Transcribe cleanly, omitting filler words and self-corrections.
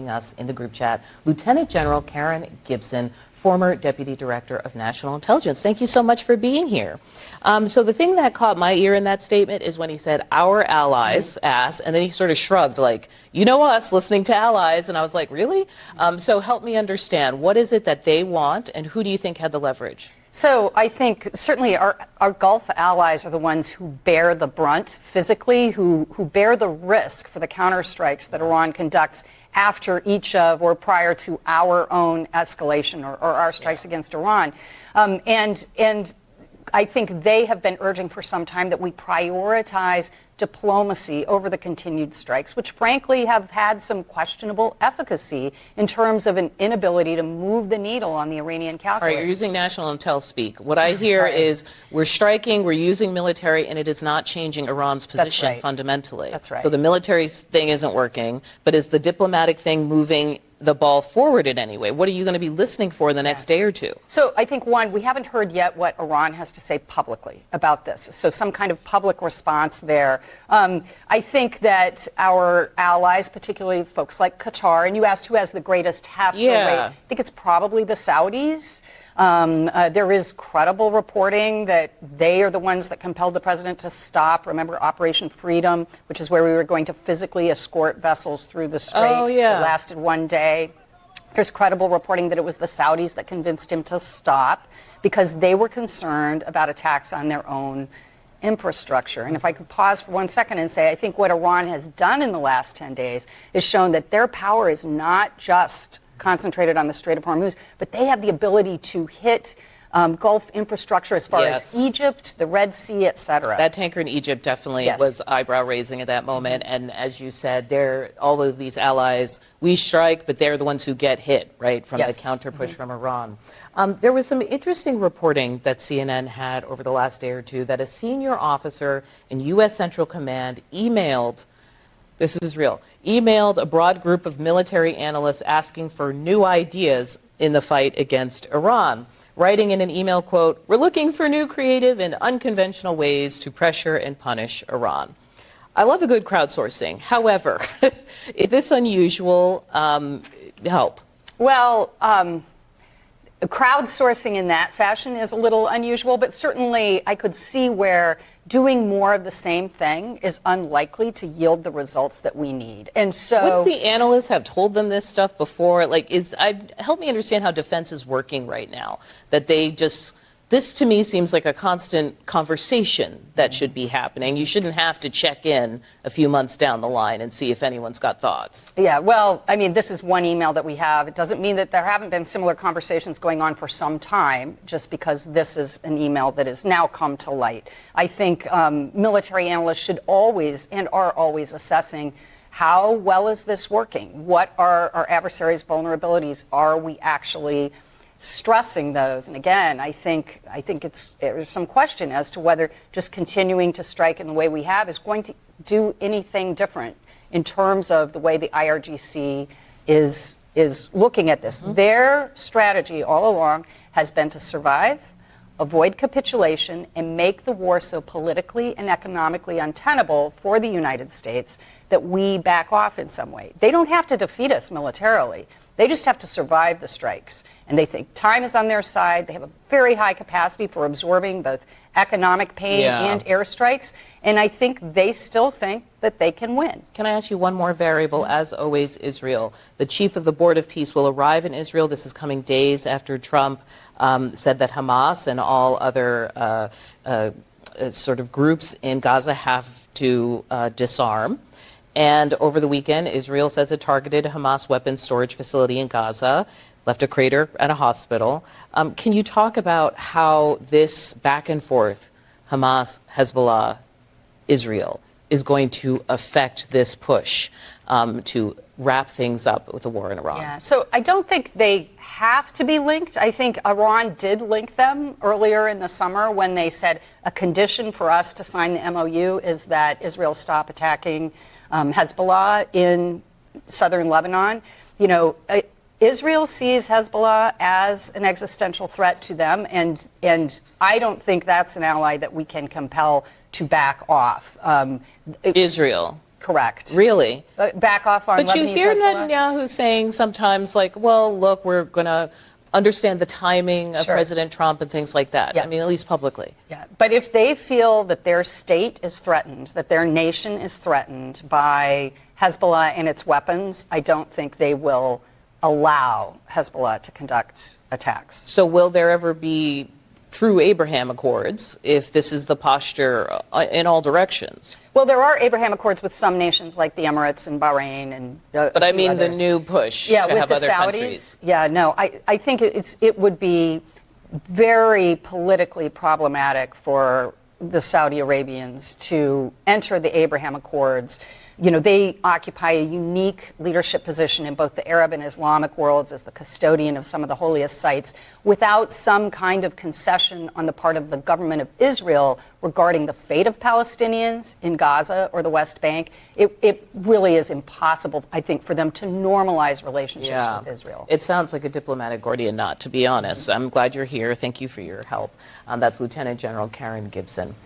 us in the group chat, Lieutenant General Karen Gibson, former Deputy Director of National Intelligence. Thank you so much for being here. So the thing that caught my ear in that statement is when he said, our allies asked, and then he sort of shrugged like, you know us, listening to allies. And I was like, really? So help me understand, what is it that they want, and who do you think had the leverage? So I think certainly our Gulf allies are the ones who bear the brunt physically, who bear the risk for the counterstrikes that Iran conducts after each of or prior to our own escalation or our strikes against Iran. And I think they have been urging for some time that we prioritize diplomacy over the continued strikes, which frankly have had some questionable efficacy in terms of an inability to move the needle on the Iranian calculus. All right, you're using national intel speak. What I hear is we're striking, we're using military, and it is not changing Iran's position fundamentally. That's right. So the military thing isn't working, but is the diplomatic thing moving the ball forward in any way? What are you going to be listening for the next day or two? So I think, one, we haven't heard yet what Iran has to say publicly about this. So some kind of public response there. I think that our allies, particularly folks like Qatar, and you asked who has the greatest heft or weight, I think it's probably the Saudis. There is credible reporting that they are the ones that compelled the president to stop. Remember Operation Freedom, which is where we were going to physically escort vessels through the strait. Oh, yeah. It lasted one day. There's credible reporting that it was the Saudis that convinced him to stop because they were concerned about attacks on their own infrastructure. And if I could pause for 1 second and say, I think what Iran has done in the last 10 days is shown that their power is not just concentrated on the Strait of Hormuz, but they have the ability to hit Gulf infrastructure as far as Egypt, the Red Sea, et cetera. That tanker in Egypt definitely was eyebrow-raising at that moment. And as you said, all of these allies, we strike, but they're the ones who get hit, right, from the counter-push from Iran. There was some interesting reporting that CNN had over the last day or two that a senior officer in U.S. Central Command emailed a broad group of military analysts asking for new ideas in the fight against Iran, writing in an email, quote, "We're looking for new creative and unconventional ways to pressure and punish Iran." I love a good crowdsourcing. However, is this unusual? Help. Well, crowdsourcing in that fashion is a little unusual, but certainly I could see where doing more of the same thing is unlikely to yield the results that we need. And so, wouldn't the analysts have told them this stuff before? Help me understand how defense is working right now. That this to me seems like a constant conversation that should be happening. You shouldn't have to check in a few months down the line and see if anyone's got thoughts. Yeah, well, I mean, this is one email that we have. It doesn't mean that there haven't been similar conversations going on for some time, just because this is an email that has now come to light. I think military analysts should always and are always assessing how well is this working? What are our adversaries' vulnerabilities? Are we actually stressing those? And again, I think there's some question as to whether just continuing to strike in the way we have is going to do anything different in terms of the way the IRGC is looking at this. Their strategy all along has been to survive, avoid capitulation, and make the war so politically and economically untenable for the United States that we back off in some way. They don't have to defeat us militarily. They just have to survive the strikes. And they think time is on their side. They have a very high capacity for absorbing both economic pain and airstrikes. And I think they still think that they can win. Can I ask you one more variable? As always, Israel. The chief of the Board of Peace will arrive in Israel. This is coming days after Trump said that Hamas and all other sort of groups in Gaza have to disarm. And over the weekend, Israel says it targeted a Hamas weapons storage facility in Gaza, left a crater at a hospital. Can you talk about how this back and forth, Hamas, Hezbollah, Israel, is going to affect this push to wrap things up with the war in Iran? Yeah, so I don't think they have to be linked. I think Iran did link them earlier in the summer when they said a condition for us to sign the MOU is that Israel stop attacking Hezbollah in southern Lebanon. You know, Israel sees Hezbollah as an existential threat to them, and I don't think that's an ally that we can compel to back off. Israel. Correct. Really? Back off on But you Lebanese hear Hezbollah? Netanyahu saying sometimes, like, well, look, we're going to understand the timing of Sure. President Trump and things like that. Yeah. I mean, at least publicly. Yeah, but if they feel that their state is threatened, that their nation is threatened by Hezbollah and its weapons, I don't think they will allow Hezbollah to conduct attacks. So will there ever be true Abraham Accords if this is the posture in all directions? Well, there are Abraham Accords with some nations like the Emirates and Bahrain and But I mean others. the new push Yeah, to with have the other Saudis. countries. Yeah, no, I think it would be very politically problematic for the Saudi Arabians to enter the Abraham Accords. You know, they occupy a unique leadership position in both the Arab and Islamic worlds as the custodian of some of the holiest sites without some kind of concession on the part of the government of Israel regarding the fate of Palestinians in Gaza or the West Bank. It really is impossible, I think, for them to normalize relationships with Israel. It sounds like a diplomatic Gordian knot, to be honest. I'm glad you're here. Thank you for your help. That's Lieutenant General Karen Gibson.